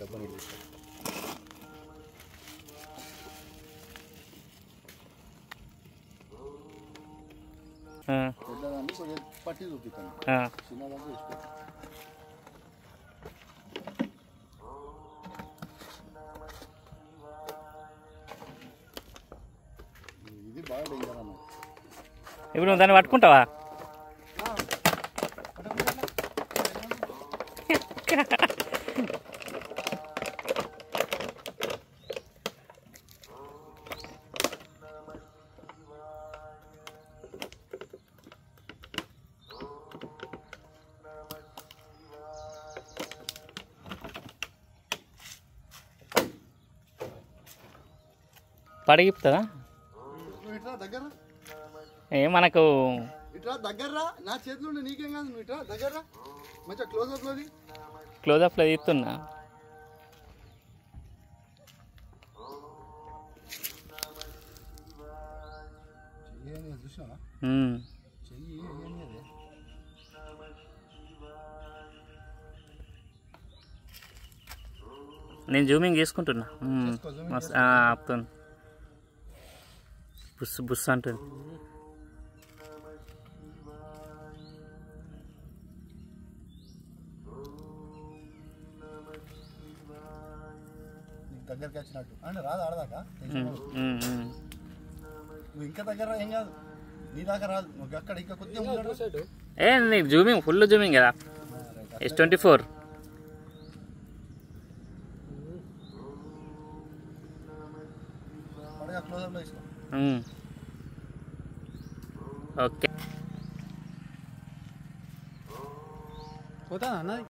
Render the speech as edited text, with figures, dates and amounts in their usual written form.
డబ్బా నీళ్ళు తీసుకో. పెద్దదాన్ని కొంచెం పట్టి చూపిస్తాను, చిన్నదాన్ని తీసుకో. ఇది బాగా డేంజర్ అన్న. ఇప్పుడు నువ్వు దాన్ని పట్టుకుంటావా? పడగిపుతుందా? దగ్గర ఏ మనకు ఇట్లా దగ్గర నా చేతిలో నీకేం కాదు, నువ్వు ఇట్లా దగ్గర మంచిగా క్లోజ్అప్లోది. క్లోజ్అప్లో తీస్తున్నా. చూసినా చెయ్యి నేను జూమింగ్ చేసుకుంటున్నా. ఆపుతుంది, బుస్ బుస్ అంటుంది. దగ్గరికి వచ్చినట్టు అంటే రాదు ఆడదాకా. నువ్వు ఇంకా దగ్గర ఏం కాదు, నీ దాకా రాదు. నువ్వు అక్కడ ఇంకా కొద్దిగా నీకు జూమింగ్ ఫుల్ జూమింగ్ కదా. S24 క్లోజ్అప్లో తీసుకో.